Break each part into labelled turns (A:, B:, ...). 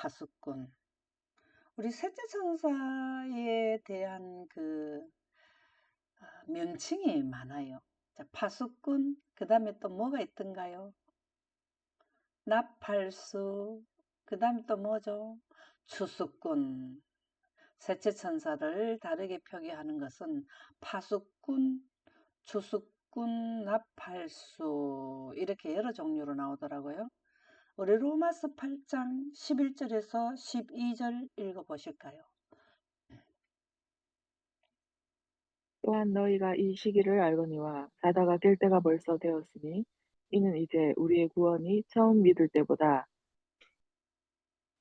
A: 파수꾼. 우리 셋째 천사에 대한 명칭이 많아요. 자, 파수꾼, 그 다음에 또 뭐가 있던가요? 나팔수, 그 다음에 또 뭐죠? 추수꾼. 셋째 천사를 다르게 표기하는 것은 파수꾼, 추수꾼, 나팔수 이렇게 여러 종류로 나오더라고요. 우리 로마서 8장 11절에서 12절 읽어보실까요?
B: 또한 너희가 이 시기를 알거니와 바다가 낄 때가 벌써 되었으니 이는 이제 우리의 구원이 처음 믿을 때보다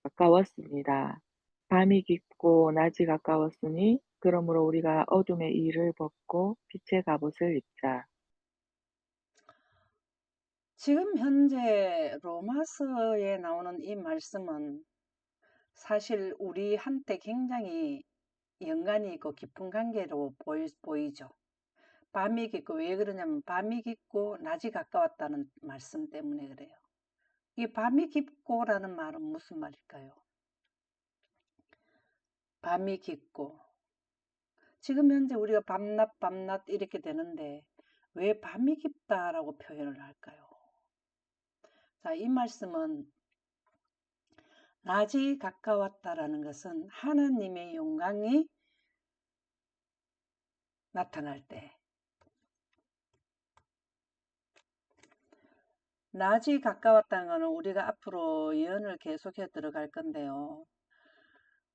B: 가까웠습니다. 밤이 깊고 낮이 가까웠으니 그러므로 우리가 어둠의 일을 벗고 빛의 갑옷을 입자.
A: 지금 현재 로마서에 나오는 이 말씀은 사실 우리한테 굉장히 연관이 있고 깊은 관계로 보이죠. 밤이 깊고, 왜 그러냐면 밤이 깊고 낮이 가까웠다는 말씀 때문에 그래요. 이 밤이 깊고라는 말은 무슨 말일까요? 밤이 깊고, 지금 현재 우리가 밤낮 이렇게 되는데 왜 밤이 깊다라고 표현을 할까요? 자, 이 말씀은 낮이 가까웠다라는 것은 하나님의 영광이 나타날 때, 낮이 가까웠다는 것은 우리가 앞으로 예언을 계속해 들어갈 건데요.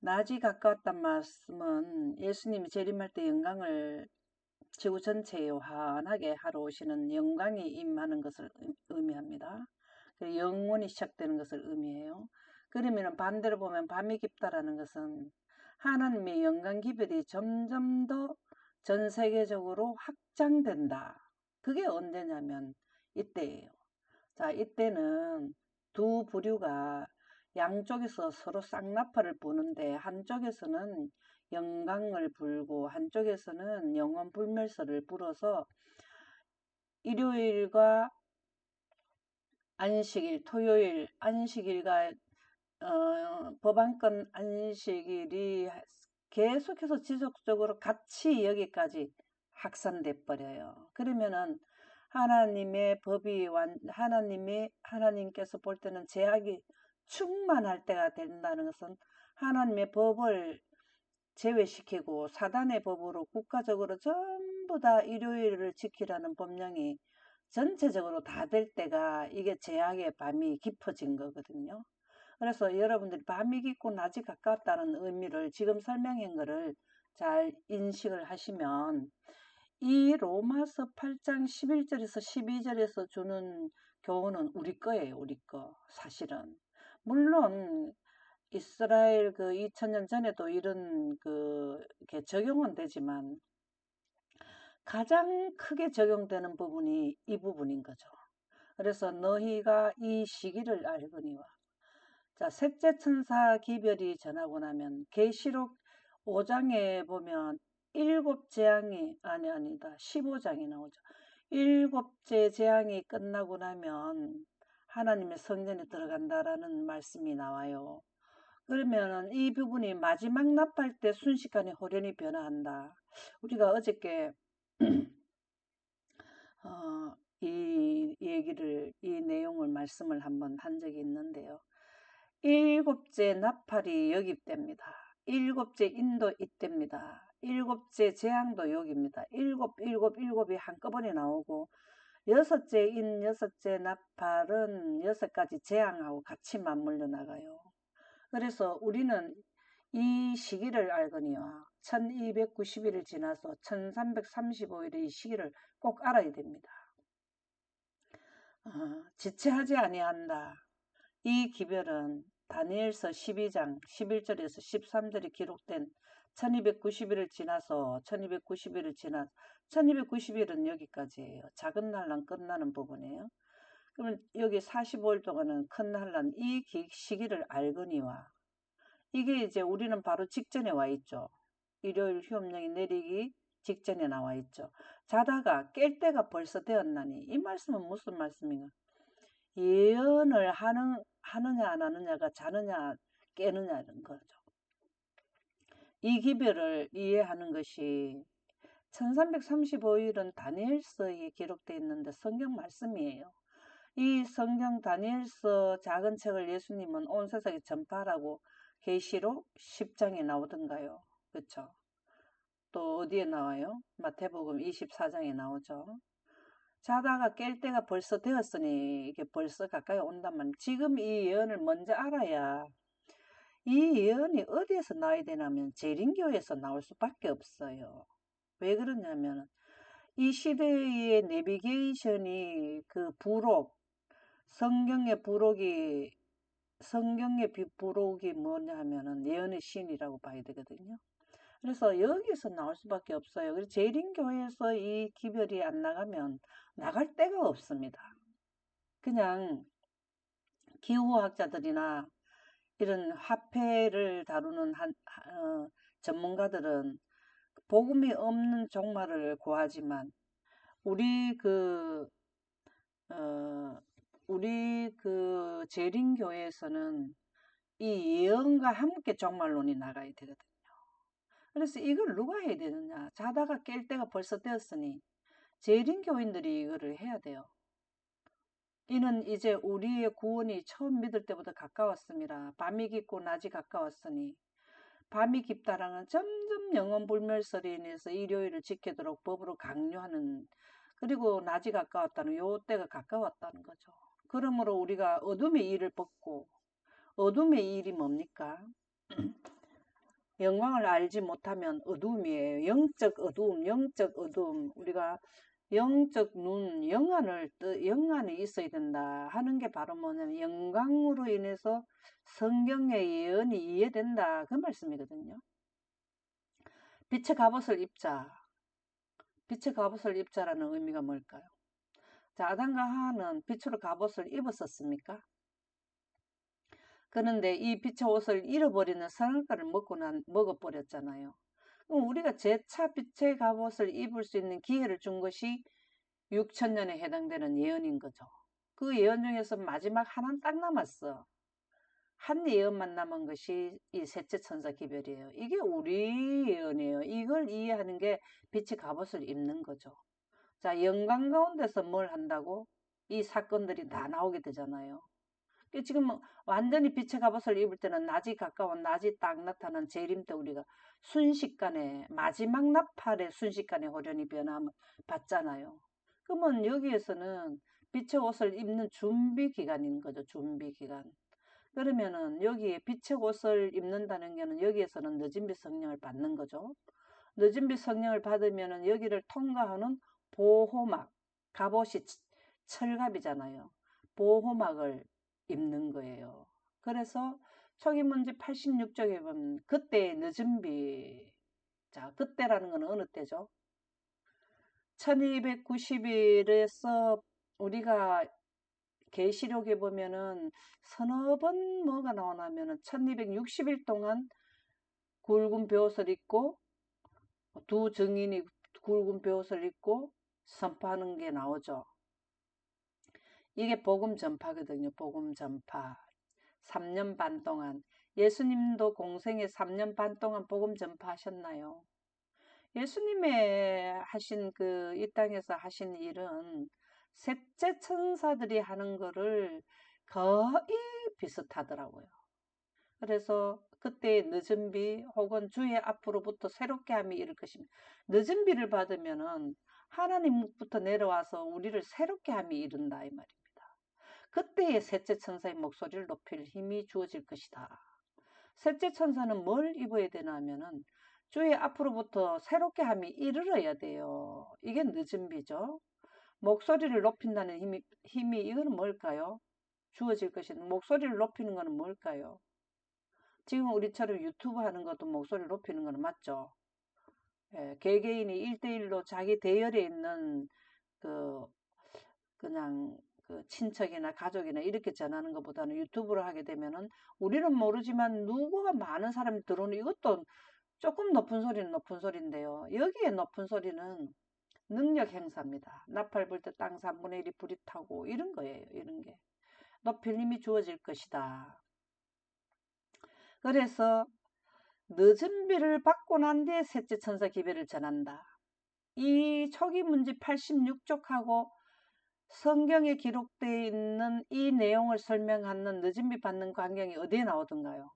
A: 낮이 가까웠단 말씀은 예수님이 재림할 때 영광을 지구 전체에 환하게 하러 오시는 영광이 임하는 것을 의미합니다. 영원히 시작되는 것을 의미해요. 그러면 반대로 보면 밤이 깊다라는 것은 하나님의 영광 기별이 점점 더 전 세계적으로 확장된다. 그게 언제냐면 이때예요. 자, 이때는 두 부류가 양쪽에서 서로 쌍나팔을 부는데 한쪽에서는 영광을 불고 한쪽에서는 영원 불멸서를 불어서 일요일과 안식일, 토요일, 안식일과 법안권 안식일이 계속해서 지속적으로 같이 여기까지 확산돼 버려요. 그러면은 하나님의 법이 하나님께서 볼 때는 제약이 충만할 때가 된다는 것은 하나님의 법을 제외시키고 사단의 법으로 국가적으로 전부 다 일요일을 지키라는 법령이 전체적으로 다 될 때가 이게 제약의 밤이 깊어진 거거든요. 그래서 여러분들이 밤이 깊고 낮이 가깝다는 의미를 지금 설명한 거를 잘 인식을 하시면 이 로마서 8장 11절에서 12절에서 주는 교훈은 우리 거예요. 우리 거. 사실은. 물론 이스라엘 2000년 전에도 이런 이렇게 적용은 되지만 가장 크게 적용되는 부분이 이 부분인 거죠. 그래서 너희가 이 시기를 알거니와. 자, 셋째 천사 기별이 전하고 나면 계시록 5장에 보면 일곱 재앙이 아니다. 15장이 나오죠. 일곱째 재앙이 끝나고 나면 하나님의 성전에 들어간다라는 말씀이 나와요. 그러면은 이 부분이 마지막 나팔 때 순식간에 호련히 변화한다. 우리가 어저께 이 내용을 말씀을 한번 한 적이 있는데요. 일곱째 나팔이 여기됩니다. 일곱째 인도 이때입니다. 일곱째 재앙도 여기입니다. 일곱이 한꺼번에 나오고 여섯째 여섯째 나팔은 여섯 가지 재앙하고 같이 맞물려 나가요. 그래서 우리는 이 시기를 알거니와 1290일을 지나서 1335일의 이 시기를 꼭 알아야 됩니다. 지체하지 아니한다. 이 기별은 다니엘서 12장 11절에서 13절이 기록된 1290일을 지나서 1290일은 여기까지예요. 작은 난란 끝나는 부분이에요. 그러면 여기 45일 동안은 큰 난란 이 시기를 알거니와 이게 이제 우리는 바로 직전에 와 있죠. 일요일 휴업령이 내리기 직전에 나와 있죠. 자다가 깰 때가 벌써 되었나니 이 말씀은 무슨 말씀인가? 예언을 하느냐 안 하느냐가 자느냐 깨느냐는 거죠. 이 기별을 이해하는 것이 1335일은 다니엘서에 기록되어 있는데 성경 말씀이에요. 이 성경 다니엘서 작은 책을 예수님은 온 세상에 전파하라고 계시록 10장에 나오던가요. 그렇죠? 또 어디에 나와요? 마태복음 24장에 나오죠. 자다가 깰 때가 벌써 되었으니 이게 벌써 가까이 온단 말이에요. 지금 이 예언을 먼저 알아야 이 예언이 어디에서 나와야 되냐면 재림교에서 나올 수밖에 없어요. 왜 그러냐면 이 시대의 내비게이션이 그 부록, 성경의 부록이 뭐냐 하면은 예언의 신이라고 봐야 되거든요. 그래서 여기서 나올 수밖에 없어요. 그래서 재림교에서 이 기별이 안 나가면 나갈 데가 없습니다. 그냥 기후학자들이나 이런 화폐를 다루는 전문가들은 복음이 없는 종말을 구하지만 우리 그 어, 우리 그 재림교회에서는 이 예언과 함께 종말론이 나가야 되거든요. 그래서 이걸 누가 해야 되느냐? 자다가 깰 때가 벌써 되었으니 재림교인들이 이거를 해야 돼요. 이는 이제 우리의 구원이 처음 믿을 때보다 가까웠습니다. 밤이 깊고 낮이 가까웠으니 밤이 깊다라는 점점 영혼불멸설에 인해서 일요일을 지키도록 법으로 강요하는, 그리고 낮이 가까웠다는 요 때가 가까웠다는 거죠. 그러므로 우리가 어둠의 일을 벗고, 어둠의 일이 뭡니까? 영광을 알지 못하면 어둠이에요. 영적 어둠, 영적 어둠. 우리가 영적 눈, 영안이 있어야 된다 하는 게 바로 뭐냐면 영광으로 인해서 성경의 예언이 이해된다 그 말씀이거든요. 빛의 갑옷을 입자. 빛의 갑옷을 입자라는 의미가 뭘까요? 자, 아담과 하와는 빛으로 갑옷을 입었었습니까? 그런데 이 빛의 옷을 잃어버리는 선악과를 먹어버렸잖아요. 그럼 우리가 재차 빛의 갑옷을 입을 수 있는 기회를 준 것이 6천년에 해당되는 예언인 거죠. 그 예언 중에서 마지막 하나는 딱 남았어. 한 예언만 남은 것이 이 셋째 천사 기별이에요. 이게 우리 예언이에요. 이걸 이해하는 게 빛의 갑옷을 입는 거죠. 자, 영광 가운데서 뭘 한다고? 이 사건들이 다 나오게 되잖아요. 지금 완전히 빛의 갑옷을 입을 때는 낮이 가까운 낮이 딱 나타난 재림 때 우리가 순식간에 마지막 나팔의 순식간에 호련히 변함을 받잖아요. 그러면 여기에서는 빛의 옷을 입는 준비 기간인 거죠. 준비 기간. 그러면은 여기에 빛의 옷을 입는다는 게는 여기에서는 늦은 빛 성령을 받는 거죠. 늦은 빛 성령을 받으면은 여기를 통과하는 보호막, 갑옷이 철갑이잖아요. 보호막을 입는 거예요. 그래서 초기 문제 86쪽에 보면 그때의 늦은 빛. 자, 그때라는 건 어느 때죠? 1290일에서 우리가 계시록에 보면은 서너 번 뭐가 나오냐면은 1260일 동안 굵은 벼옷을 입고 두 증인이 굵은 벼옷을 입고 선포하는 게 나오죠. 이게 복음 전파거든요. 복음 전파. 3년 반 동안. 예수님도 공생에 3년 반 동안 복음 전파하셨나요? 예수님의 하신 이 땅에서 하신 일은 셋째 천사들이 하는 거를 거의 비슷하더라고요. 그래서 그때 늦은 비 혹은 주의 앞으로부터 새롭게 함이 이를 것입니다. 늦은 비를 받으면은 하나님부터 내려와서 우리를 새롭게 함이 이른다 이 말입니다. 그때의 셋째 천사의 목소리를 높일 힘이 주어질 것이다. 셋째 천사는 뭘 입어야 되나 하면은 주의 앞으로부터 새롭게 함이 이르러야 돼요. 이게 늦은 비죠. 목소리를 높인다는 힘이 이거는 뭘까요? 주어질 것인 목소리를 높이는 것은 뭘까요? 지금 우리처럼 유튜브 하는 것도 목소리를 높이는 건 맞죠? 예, 개개인이 1대1로 자기 대열에 있는 그 그냥 그 친척이나 가족이나 이렇게 전하는 것보다는 유튜브를 하게 되면은 우리는 모르지만 누구가 많은 사람이 들어오는 이것도 조금 높은 소리는 높은 소리인데요. 여기에 높은 소리는 능력 행사입니다. 나팔 불 때 땅 3분의 1이 불이 타고 이런 거예요. 이런 게. 높일 힘이 주어질 것이다. 그래서 늦은 비를 받고 난 뒤에 셋째 천사 기별을 전한다. 이 초기 문제 86쪽하고 성경에 기록되어 있는 이 내용을 설명하는 늦은 비 받는 광경이 어디에 나오던가요?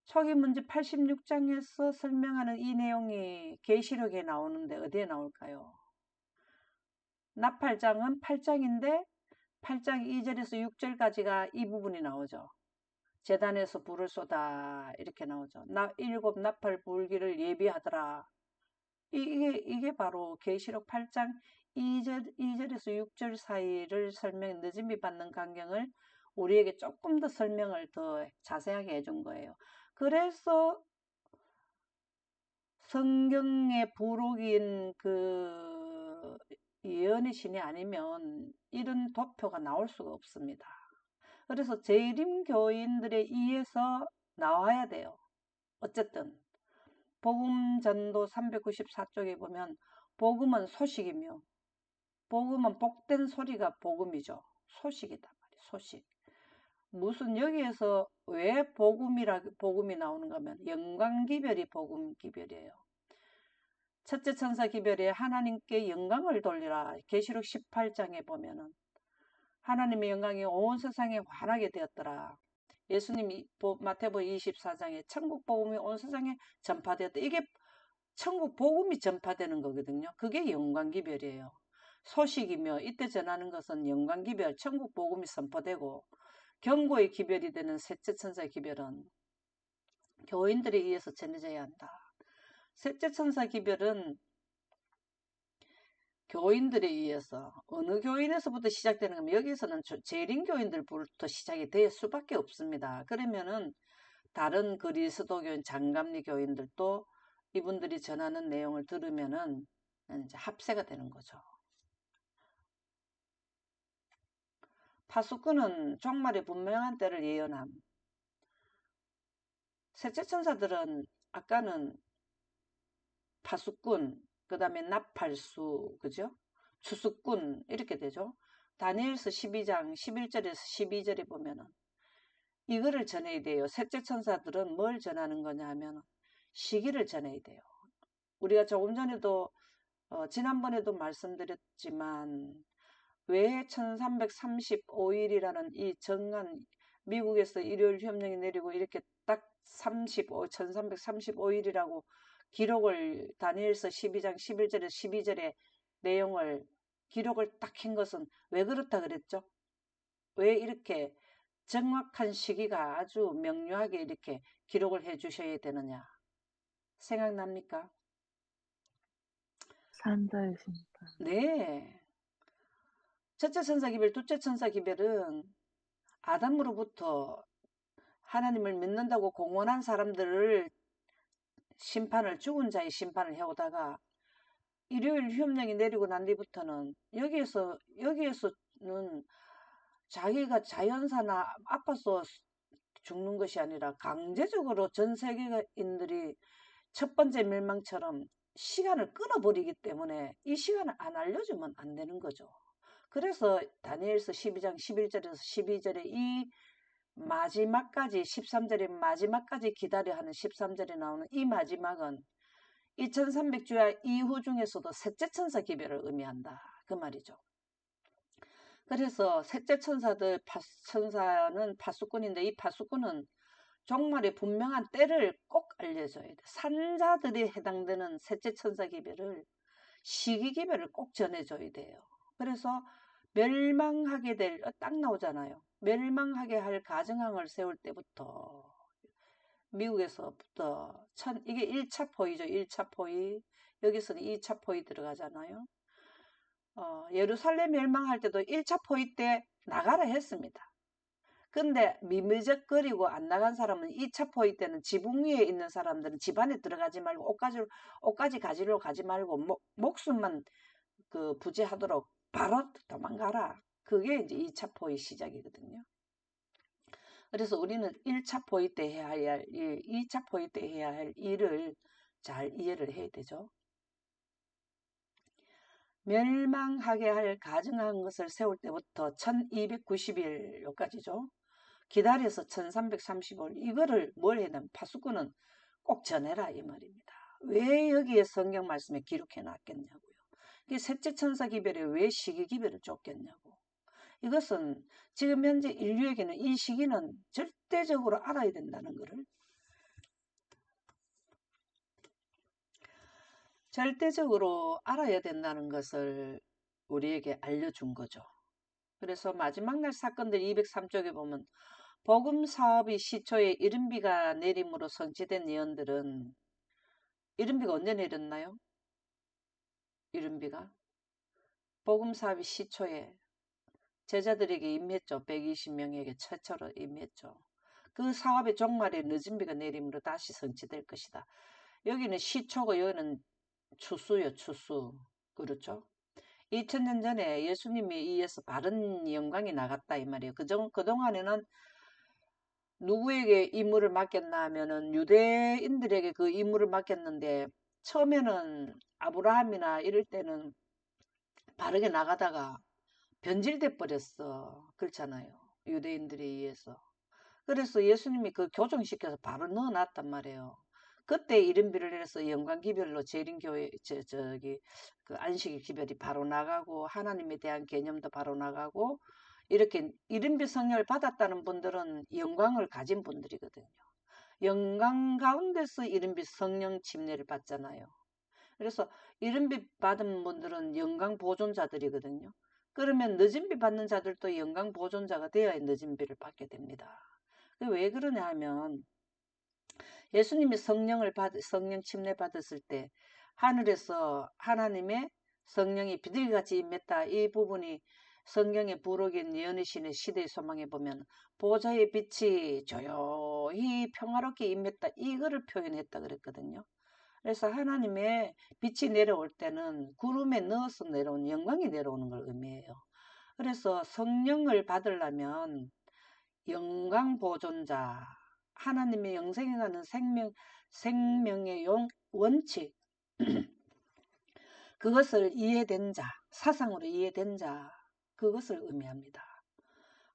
A: 초기 문제 86장에서 설명하는 이 내용이 계시록에 나오는데 어디에 나올까요? 나팔장은 8장인데 8장 2절에서 6절까지가 이 부분이 나오죠. 제단에서 불을 쏟아 이렇게 나오죠. 일곱 나팔 불기를 예비하더라. 이게 바로 계시록 8장 2절에서 6절 사이를 늦은 비 받는 광경을 우리에게 조금 더 설명을 더 자세하게 해준 거예요. 그래서 성경의 부록인 그 예언의 신이 아니면 이런 도표가 나올 수가 없습니다. 그래서 재림 교인들에 의해서 나와야 돼요. 어쨌든 복음 전도 394쪽에 보면 복음은 소식이며 복음은 복된 소리가 복음이죠. 소식이다 말이에요. 소식. 무슨 여기에서 왜 복음이 나오는가 하면 영광기별이 복음기별이에요. 첫째 천사 기별에 하나님께 영광을 돌리라. 계시록 18장에 보면은 하나님의 영광이 온 세상에 환하게 되었더라. 예수님이 마태복음 24장에 천국 복음이 온 세상에 전파되었다. 이게 천국 복음이 전파되는 거거든요. 그게 영광기별이에요. 소식이며 이때 전하는 것은 영광기별, 천국 복음이 선포되고 경고의 기별이 되는 셋째 천사 기별은 교인들에 의해서 전해져야 한다. 셋째 천사 기별은 교인들에 의해서 어느 교인에서부터 시작되는 거면 여기서는 재림 교인들부터 시작이 될 수밖에 없습니다. 그러면은 다른 그리스도교인 장감리 교인들도 이분들이 전하는 내용을 들으면은 이제 합세가 되는 거죠. 파수꾼은 종말의 분명한 때를 예언함. 셋째 천사들은 아까는 파수꾼, 그 다음에 나팔수, 그죠? 추수꾼 이렇게 되죠. 다니엘서 12장 11절에서 12절에 보면은 이거를 전해야 돼요. 셋째 천사들은 뭘 전하는 거냐 하면 시기를 전해야 돼요. 우리가 조금 전에도 지난번에도 말씀드렸지만 왜 1335일이라는 이 정한 미국에서 일요일 협령이 내리고 이렇게 딱 1335일이라고 기록을 다니엘서 12장 11절에서 12절의 내용을 기록을 딱 한 것은 왜 그렇다 그랬죠? 왜 이렇게 정확한 시기가 아주 명료하게 이렇게 기록을 해 주셔야 되느냐? 생각납니까?
B: 산자의 심판.
A: 네. 첫째 천사 기별, 둘째 천사 기별은 아담으로부터 하나님을 믿는다고 공언한 사람들을 죽은 자의 심판을 해오다가 일요일 휴업령이 내리고 난 뒤부터는 여기에서는 자기가 자연사나 아파서 죽는 것이 아니라 강제적으로 전 세계인들이 첫 번째 멸망처럼 시간을 끊어버리기 때문에 이 시간을 안 알려주면 안 되는 거죠. 그래서 다니엘서 12장 11절에서 12절에 이 마지막까지 13절의 마지막까지 기다려 하는 13절에 나오는 이 마지막은 2300주야 이후 중에서도 셋째 천사 기별을 의미한다. 그 말이죠. 그래서 셋째 천사는 파수꾼인데 이 파수꾼은 종말의 분명한 때를 꼭 알려줘야 돼. 산자들이 해당되는 셋째 천사 기별을 시기 기별을 꼭 전해줘야 돼요. 그래서 멸망하게 딱 나오잖아요. 멸망하게 할 가정왕을 세울 때부터 미국에서부터 이게 1차 포위죠. 1차 포위. 여기서는 2차 포위 들어가잖아요. 예루살렘 멸망할 때도 1차 포위 때 나가라 했습니다. 근데 미미적거리고 안 나간 사람은 2차 포위 때는 지붕 위에 있는 사람들은 집 안에 들어가지 말고 옷까지 가지러 가지 말고 목숨만 그 부지하도록 바로 도망가라. 그게 이제 2차 포위 시작이거든요. 그래서 우리는 1차 포위 때 해야 할 일, 2차 포위 때 해야 할 일을 잘 이해를 해야 되죠. 멸망하게 할 가증한 것을 세울 때부터 1290일 여기까지죠. 기다려서 1335일 이거를 뭘 해야 되면 파수꾼은 꼭 전해라 이 말입니다. 왜 여기에 성경 말씀에 기록해 놨겠냐고요. 이게 셋째 천사 기별에 왜 시기 기별을 줬겠냐고. 이것은 지금 현재 인류에게는 이 시기는 절대적으로 알아야 된다는 것을 절대적으로 알아야 된다는 것을 우리에게 알려준 거죠. 그래서 마지막 날 사건들 203쪽에 보면 복음 사업의 시초에 이른비가 내림으로 성취된 예언들은 이른비가 언제 내렸나요? 이른비가 복음 사업의 시초에 제자들에게 임했죠. 120명에게 최초로 임했죠. 그 사업의 종말에 늦은 비가 내림으로 다시 성취될 것이다. 여기는 시초고 여기는 추수요, 추수. 그렇죠? 2000년 전에 예수님에 의해서 바른 영광이 나갔다 이 말이에요. 그동안에는 누구에게 임무를 맡겼나 하면은 유대인들에게 그 임무를 맡겼는데 처음에는 아브라함이나 이럴 때는 바르게 나가다가 변질돼 버렸어. 그렇잖아요. 유대인들에 의해서. 그래서 예수님이 그 교정시켜서 바로 넣어놨단 말이에요. 그때 이른비를 해서 영광기별로 재림교회 저기 그 안식일 기별이 바로 나가고 하나님에 대한 개념도 바로 나가고 이렇게 이른비 성령을 받았다는 분들은 영광을 가진 분들이거든요. 영광 가운데서 이른비 성령 침례를 받잖아요. 그래서 이른비 받은 분들은 영광 보존자들이거든요. 그러면 늦은비 받는 자들도 영광 보존자가 되어야 늦은비를 받게 됩니다. 왜 그러냐 하면 예수님이 성령 침례 받았을 때 하늘에서 하나님의 성령이 비둘기같이 임했다. 이 부분이 성경의 부록인 예언의 신의 시대의 소망에 보면 보좌의 빛이 조용히 평화롭게 임했다. 이거를 표현했다 그랬거든요. 그래서 하나님의 빛이 내려올 때는 구름에 넣어서 내려온 영광이 내려오는 걸 의미해요. 그래서 성령을 받으려면 영광 보존자, 하나님의 영생에 가는 생명의 원칙, 그것을 이해된 자, 사상으로 이해된 자, 그것을 의미합니다.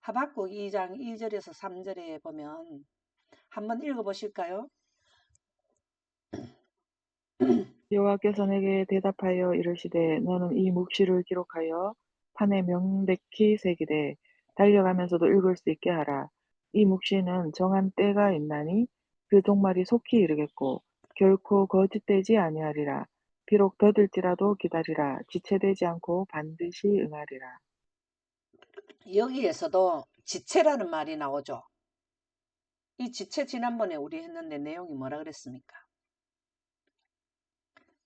A: 하박국 2장 2절에서 3절에 보면 한번 읽어보실까요?
B: 여호와께서 내게 대답하여 이르시되 너는 이 묵시를 기록하여 판에 명백히 새기되 달려가면서도 읽을 수 있게 하라. 이 묵시는 정한 때가 있나니 그 종말이 속히 이르겠고 결코 거짓되지 아니하리라. 비록 더딜지라도 기다리라. 지체되지 않고 반드시 응하리라.
A: 여기에서도 지체라는 말이 나오죠. 이 지체 지난번에 우리 했는데 내용이 뭐라 그랬습니까?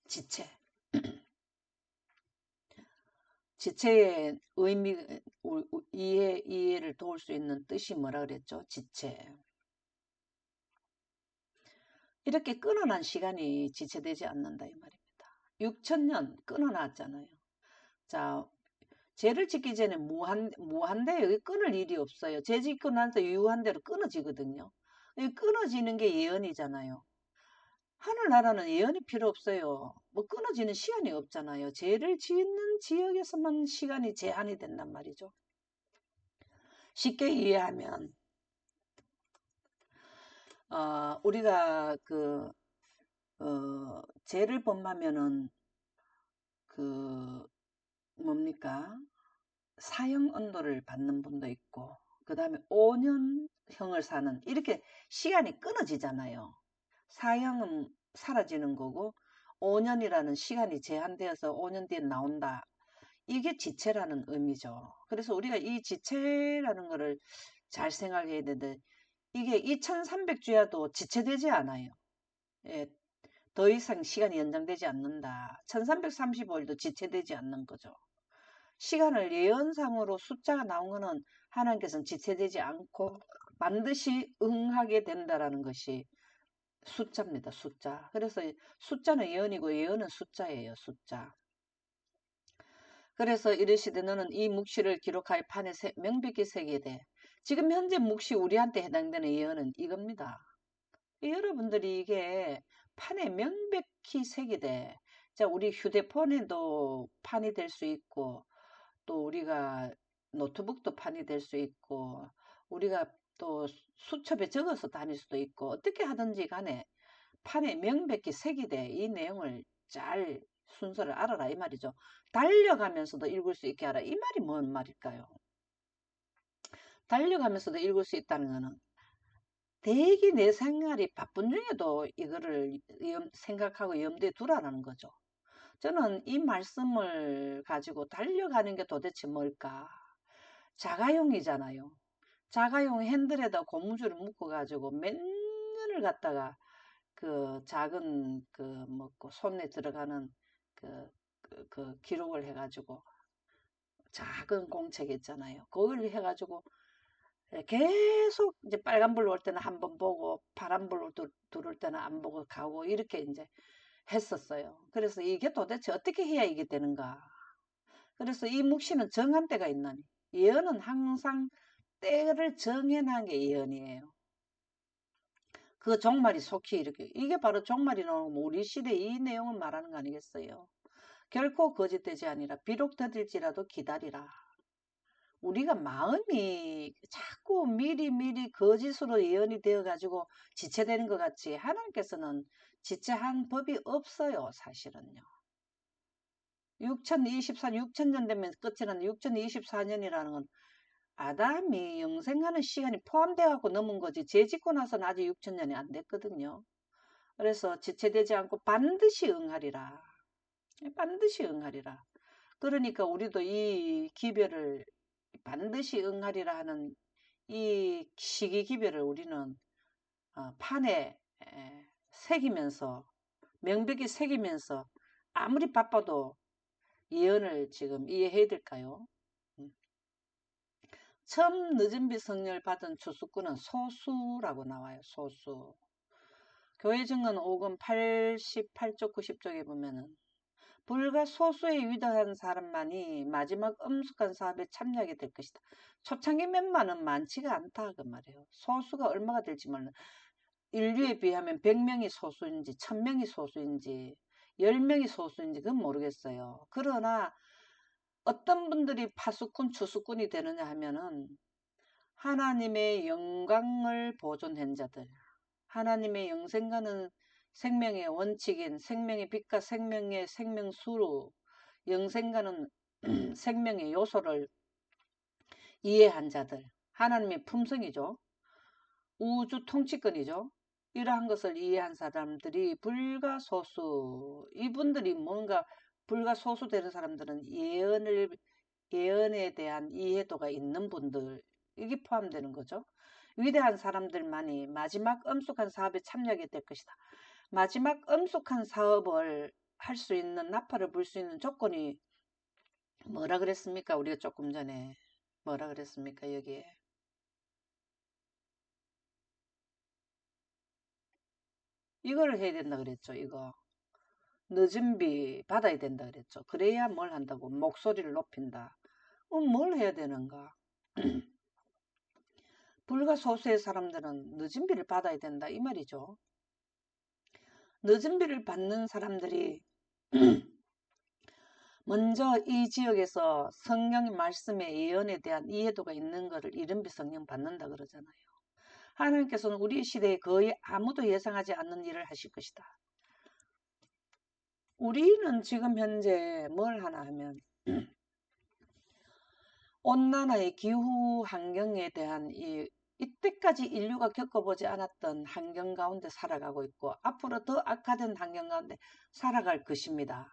A: 지체. 지체의 의미, 이해를 도울 수 있는 뜻이 뭐라 그랬죠? 지체. 이렇게 끊어난 시간이 지체되지 않는다 이 말입니다. 6천년 끊어놨잖아요. 자, 죄를 짓기 전에 무한대 여기 끊을 일이 없어요. 죄 짓고 나서 유한대로 끊어지거든요. 끊어지는 게 예언이잖아요. 하늘나라는 예언이 필요 없어요. 뭐 끊어지는 시간이 없잖아요. 죄를 짓는 지역에서만 시간이 제한이 된단 말이죠. 쉽게 이해하면 우리가 죄를 범하면은 그 뭡니까? 사형 언도를 받는 분도 있고 그 다음에 5년형을 사는 이렇게 시간이 끊어지잖아요. 사형은 사라지는 거고 5년이라는 시간이 제한되어서 5년 뒤에 나온다. 이게 지체라는 의미죠. 그래서 우리가 이 지체라는 거를 잘 생각해야 되는데 이게 2300주야도 지체되지 않아요. 예, 더 이상 시간이 연장되지 않는다. 1335일도 지체되지 않는 거죠. 시간을 예언상으로 숫자가 나온 거는 하나님께서는 지체되지 않고 반드시 응하게 된다라는 것이 숫자입니다. 숫자. 그래서 숫자는 예언이고 예언은 숫자예요. 숫자. 그래서 이르시되 너는 이 묵시를 기록하여 판에 명백히 새기게 돼. 지금 현재 묵시 우리한테 해당되는 예언은 이겁니다. 여러분들이 이게 판에 명백히 새기되 자 우리 휴대폰에도 판이 될 수 있고 또 우리가 노트북도 판이 될 수 있고 우리가 또 수첩에 적어서 다닐 수도 있고 어떻게 하든지 간에 판에 명백히 새기되 이 내용을 잘 순서를 알아라 이 말이죠. 달려가면서도 읽을 수 있게 하라. 이 말이 뭔 말일까요? 달려가면서도 읽을 수 있다는 거는 대기 내 생활이 바쁜 중에도 이거를 생각하고 염두에 두라는 거죠. 저는 이 말씀을 가지고 달려가는 게 도대체 뭘까? 자가용이잖아요. 자가용 핸들에다 고무줄을 묶어가지고 몇 년을 갖다가 그 작은 그 뭐고 손에 들어가는 그, 그 기록을 해가지고 작은 공책 있잖아요. 그걸 해가지고 계속 이제 빨간불 올 때는 한 번 보고 파란불 들어올 때는 안 보고 가고 이렇게 이제 했었어요. 그래서 이게 도대체 어떻게 해야 이게 되는가? 그래서 이 묵시는 정한 때가 있나니 예언은 항상 때를 정해놓은 게 예언이에요. 그 종말이 속히 이렇게 이게 바로 종말이 나오면 우리 시대 이 내용을 말하는 거 아니겠어요? 결코 거짓되지 아니라 비록 더딜지라도 기다리라. 우리가 마음이 자꾸 미리 거짓으로 예언이 되어 가지고 지체되는 것 같지 하나님께서는 지체한 법이 없어요. 사실은요. 6년 되면 끝이 나는 6024년이라는 건 아담이 영생하는 시간이 포함되어 갖고 넘은 거지 죄 짓고 나서는 아직 6000년이 안 됐거든요. 그래서 지체되지 않고 반드시 응하리라. 반드시 응하리라. 그러니까 우리도 이 기별을 반드시 응하리라 하는 이 시기 기별을 우리는 판에 새기면서 명백히 새기면서 아무리 바빠도 예언을 지금 이해해야 될까요? 처음 늦은 비 성령을 받은 추수꾼은 소수라고 나와요. 소수. 교회 증언 5권 88쪽 90쪽에 보면은 불과 소수의 위대한 사람만이 마지막 엄숙한 사업에 참여하게 될 것이다. 초창기 몇만은 많지가 않다 그 말이에요. 소수가 얼마가 될지 몰라. 인류에 비하면 100명이 소수인지 1000명이 소수인지 10명이 소수인지 그건 모르겠어요. 그러나 어떤 분들이 파수꾼 추수꾼이 되느냐 하면은 하나님의 영광을 보존한 자들, 하나님의 영생과는 생명의 원칙인 생명의 빛과 생명의 생명수로 영생과는 생명의 요소를 이해한 자들, 하나님의 품성이죠. 우주 통치권이죠. 이러한 것을 이해한 사람들이 불가소수, 이분들이 뭔가 불가소수 되는 사람들은 예언에 대한 이해도가 있는 분들, 이게 포함되는 거죠. 위대한 사람들만이 마지막 엄숙한 사업에 참여하게 될 것이다. 마지막 엄숙한 사업을 할 수 있는 나팔을 불 수 있는 조건이 뭐라 그랬습니까? 우리가 조금 전에 뭐라 그랬습니까? 여기에 이걸 해야 된다 그랬죠. 이거 늦은 비 받아야 된다 그랬죠. 그래야 뭘 한다고 목소리를 높인다. 뭘 해야 되는가? 불가소수의 사람들은 늦은 비를 받아야 된다 이 말이죠. 늦은 비를 받는 사람들이 먼저 이 지역에서 성령의 말씀의 예언에 대한 이해도가 있는 것을 이른비 성령 받는다 그러잖아요. 하나님께서는 우리 시대에 거의 아무도 예상하지 않는 일을 하실 것이다. 우리는 지금 현재 뭘 하나 하면 온난화의 기후 환경에 대한 이때까지 인류가 겪어보지 않았던 환경 가운데 살아가고 있고 앞으로 더 악화된 환경 가운데 살아갈 것입니다.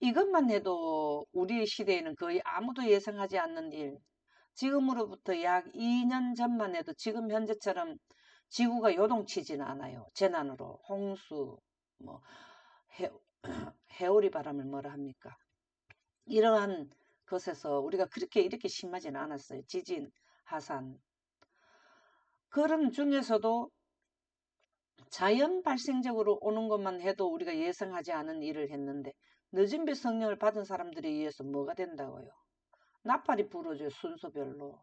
A: 이것만 해도 우리 시대에는 거의 아무도 예상하지 않는 일, 지금으로부터 약 2년 전만 해도 지금 현재처럼 지구가 요동치지는 않아요. 재난으로 홍수, 뭐 해, 해오리 바람을 뭐라 합니까? 이러한 것에서 우리가 그렇게 이렇게 심하지는 않았어요. 지진, 하산. 그런 중에서도 자연 발생적으로 오는 것만 해도 우리가 예상하지 않은 일을 했는데 늦은 비 성령을 받은 사람들에 의해서 뭐가 된다고요? 나팔이 불어져요. 순서별로.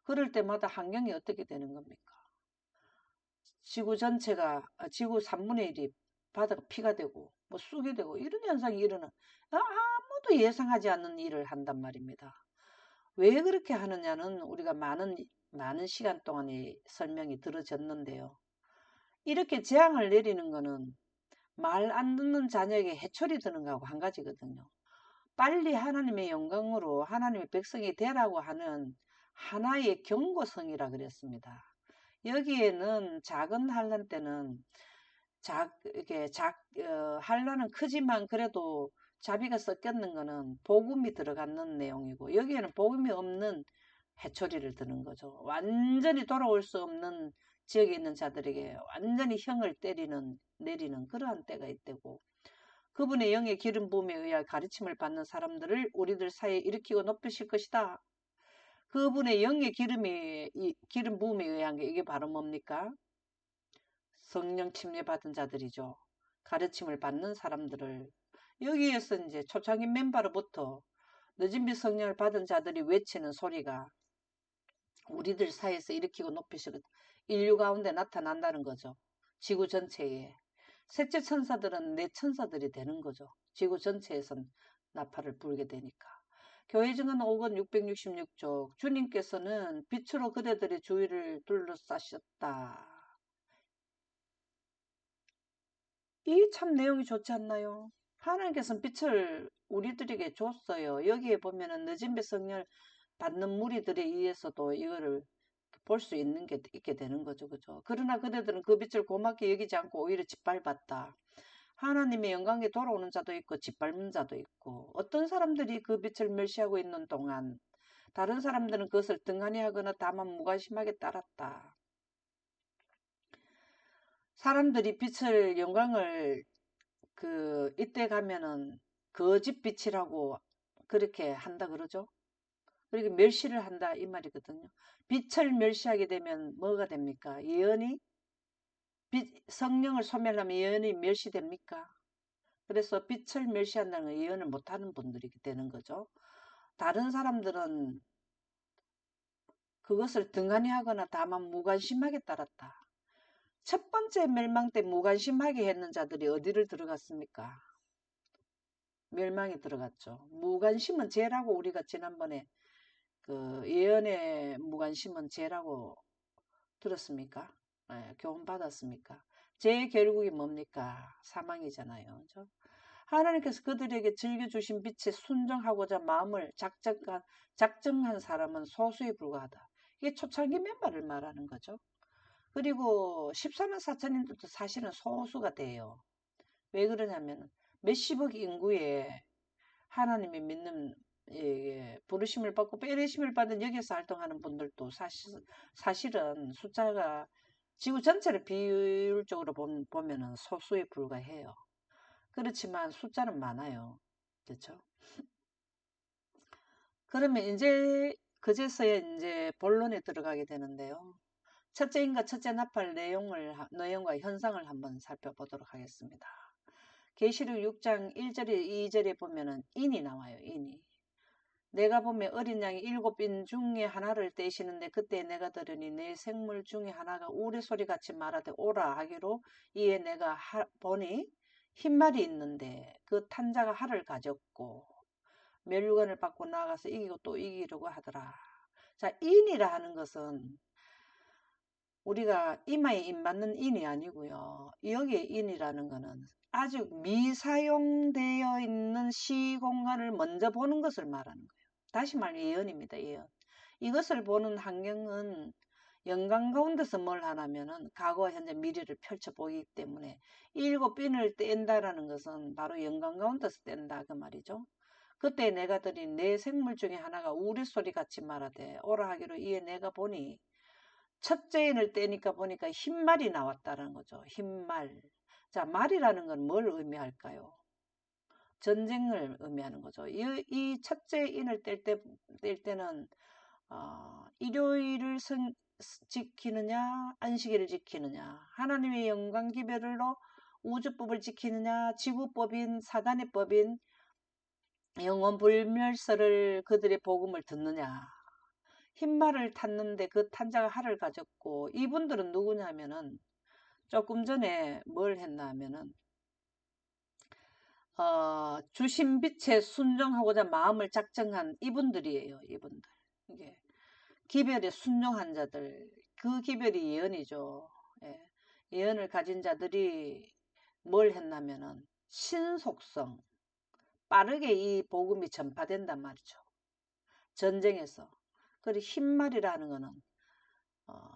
A: 그럴 때마다 환경이 어떻게 되는 겁니까? 지구 전체가 지구 3분의 1이 바다가 피가 되고 뭐 쑥이 되고 이런 현상이 일어나 아무도 예상하지 않는 일을 한단 말입니다. 왜 그렇게 하느냐는 우리가 많은 많은 시간 동안 이 설명이 들어졌는데요. 이렇게 재앙을 내리는 거는 말 안 듣는 자녀에게 해초리 드는 거하고 한 가지거든요. 빨리 하나님의 영광으로 하나님의 백성이 되라고 하는 하나의 경고성이라 그랬습니다. 여기에는 작은 환란 때는 환란은 크지만 그래도 자비가 섞였는 거는 복음이 들어가는 내용이고, 여기에는 복음이 없는 해초리를 드는 거죠. 완전히 돌아올 수 없는 지역에 있는 자들에게 완전히 형을 내리는 그러한 때가 있대고, 그분의 영의 기름 부음에 의하여 가르침을 받는 사람들을 우리들 사이에 일으키고 높이실 것이다. 그분의 영의 기름 부음에 의한 게 이게 바로 뭡니까? 성령 침례 받은 자들이죠. 가르침을 받는 사람들을, 여기에서 이제 초창기 멤버로부터 늦은 빛 성령을 받은 자들이 외치는 소리가 우리들 사이에서 일으키고 높이시고 인류 가운데 나타난다는 거죠. 지구 전체에. 셋째 천사들은 내 천사들이 되는 거죠. 지구 전체에선 나팔을 불게 되니까. 교회 증언 5권 666쪽, 주님께서는 빛으로 그대들의 주위를 둘러싸셨다. 이 참 내용이 좋지 않나요? 하나님께서는 빛을 우리들에게 줬어요. 여기에 보면은 늦은 빛 성령을 받는 무리들에 의해서도 이거를 볼 수 있게 되는 거죠. 그죠? 그러나 그대들은 그 빛을 고맙게 여기지 않고 오히려 짓밟았다. 하나님의 영광에 돌아오는 자도 있고 짓밟는 자도 있고, 어떤 사람들이 그 빛을 멸시하고 있는 동안 다른 사람들은 그것을 등한히 하거나 다만 무관심하게 따랐다. 사람들이 빛을 영광을 이때 가면은 거짓 빛이라고 그렇게 한다 그러죠. 그리고 멸시를 한다 이 말이거든요. 빛을 멸시하게 되면 뭐가 됩니까? 예언이 성령을 소멸하면 예언이 멸시됩니까? 그래서 빛을 멸시한다는 건 예언을 못하는 분들이 되는 거죠. 다른 사람들은 그것을 등한히 하거나 다만 무관심하게 따랐다. 첫 번째 멸망 때 무관심하게 했는 자들이 어디를 들어갔습니까? 멸망에 들어갔죠. 무관심은 죄라고 우리가 지난번에 예언의 무관심은 죄라고 들었습니까? 교훈 받았습니까? 죄의 결국이 뭡니까? 사망이잖아요. 그죠? 하나님께서 그들에게 즐겨주신 빛에 순종하고자 마음을 작정한 사람은 소수에 불과하다. 이게 초창기 멤버를 말하는 거죠. 그리고 14만 4천인들도 사실은 소수가 돼요. 왜 그러냐면 몇십억 인구에 하나님의 믿는 부르심을 받고 빼내심을 받은 여기서 활동하는 분들도 사실은 숫자가 지구 전체를 비율적으로 보면은 소수에 불과해요. 그렇지만 숫자는 많아요. 그렇죠? 그러면 이제 그제서야 이제 본론에 들어가게 되는데요. 첫째 인과 첫째 나팔 내용과 현상을 한번 살펴보도록 하겠습니다. 계시록 6장 1절에 2절에 보면은 인이 나와요. 인이. 내가 보면 어린 양이 7인 중에 하나를 떼시는데 그때 내가 들으니 내 생물 중에 하나가 우레소리같이 말하되 오라 하기로 이에 내가 보니 흰말이 있는데 그 탄자가 활을 가졌고 멸류관을 받고 나아가서 이기고 또 이기려고 하더라. 자, 인이라 하는 것은 우리가 이마에 인 맞는 인이 아니고요. 여기에 인이라는 것은 아주 미사용되어 있는 시공간을 먼저 보는 것을 말하는 거예요. 다시 말해 예언입니다. 예언. 이것을 보는 환경은 영광 가운데서 뭘 하냐면은 과거, 현재, 미래를 펼쳐보기 때문에 7빈을 뗀다라는 것은 바로 영광 가운데서 뗀다 그 말이죠. 그때 내가 들인 내 생물 중에 하나가 우레소리 같이 말하되 오라 하기로 이에 내가 보니 첫째 인을 떼니까 보니까 흰말이 나왔다는 거죠. 흰말. 자, 말이라는 건 뭘 의미할까요? 전쟁을 의미하는 거죠. 이 첫째 인을 뗄 때는 일요일을 지키느냐, 안식일을 지키느냐, 하나님의 영광 기별로 우주법을 지키느냐, 지구법인 사단의 법인 영원 불멸설을 그들의 복음을 듣느냐. 흰말을 탔는데 그 탄자가 활을 가졌고 이분들은 누구냐면은 조금 전에 뭘 했나 하면은 주신 빛에 순종하고자 마음을 작정한 이분들이에요. 이분들. 이게 기별에 순종한 자들, 그 기별이 예언이죠. 예. 예언을 가진 자들이 뭘 했냐면은 신속성, 빠르게 이 복음이 전파된단 말이죠. 전쟁에서. 그리고 흰말이라는 거는 어,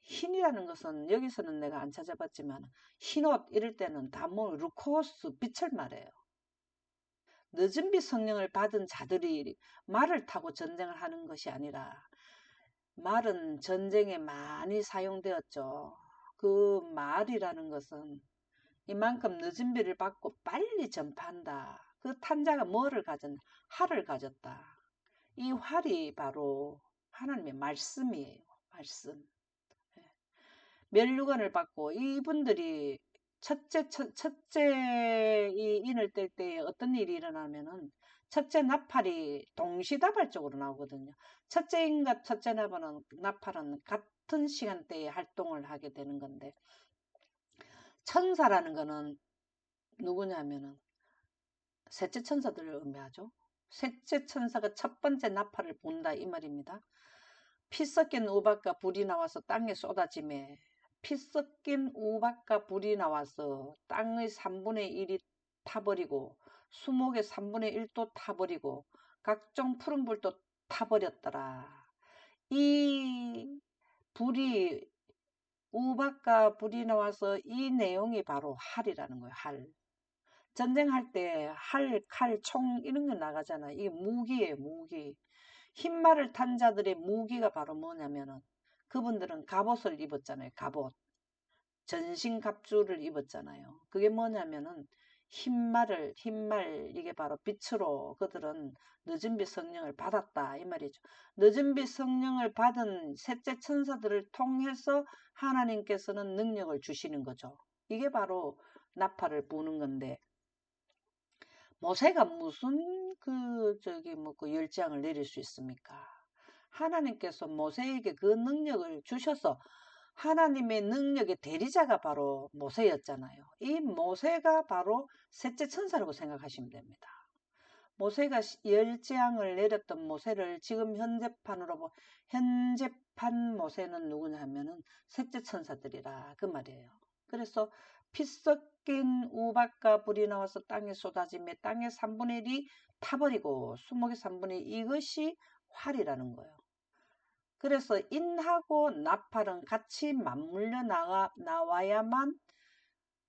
A: 흰이라는 것은 여기서는 내가 안 찾아봤지만 흰옷 이럴 때는 다 뭐 루코스 빛을 말해요. 늦은 빛 성령을 받은 자들이 말을 타고 전쟁을 하는 것이 아니라 말은 전쟁에 많이 사용되었죠. 그 말이라는 것은 이만큼 늦은 비를 받고 빨리 전파한다. 그 탄자가 뭐를 가졌나? 활을 가졌다. 이 활이 바로 하나님의 말씀이에요. 말씀. 멸류관을 받고 이분들이 첫째 이 인을 뗄 때 어떤 일이 일어나면은 첫째 나팔이 동시다발적으로 나오거든요. 첫째 인과 첫째 나팔은 같은 시간대에 활동을 하게 되는 건데 천사라는 거는 누구냐면은 셋째 천사들을 의미하죠. 셋째 천사가 첫 번째 나팔을 본다 이 말입니다. 피 섞인 우박과 불이 나와서 땅에 쏟아지매 피 섞인 우박과 불이 나와서 땅의 3분의 1이 타버리고 수목의 3분의 1도 타버리고 각종 푸른 불도 타버렸더라. 이 불이 우박과 불이 나와서 이 내용이 바로 활이라는 거예요. 활. 전쟁할 때 활, 칼, 총 이런 거 나가잖아. 이게 무기예요. 무기. 흰말을 탄 자들의 무기가 바로 뭐냐면은 그분들은 갑옷을 입었잖아요. 갑옷. 전신갑주를 입었잖아요. 그게 뭐냐면은 흰말 이게 바로 빛으로 그들은 늦은 빛 성령을 받았다 이 말이죠. 늦은 빛 성령을 받은 셋째 천사들을 통해서 하나님께서는 능력을 주시는 거죠. 이게 바로 나팔을 부는 건데 모세가 무슨 그 열장을 내릴 수 있습니까? 하나님께서 모세에게 그 능력을 주셔서 하나님의 능력의 대리자가 바로 모세였잖아요. 이 모세가 바로 셋째 천사라고 생각하시면 됩니다. 모세가 열재앙을 내렸던 모세를 지금 현재판 모세는 누구냐 하면은 셋째 천사들이라 그 말이에요. 그래서 피 섞인 우박과 불이 나와서 땅에 쏟아지며 땅의 3분의 1이 타버리고 수목의 3분의 1 이것이 활이라는 거예요. 그래서 인하고 나팔은 같이 맞물려 나와야만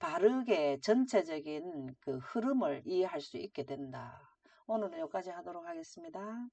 A: 바르게 전체적인 그 흐름을 이해할 수 있게 된다. 오늘은 여기까지 하도록 하겠습니다.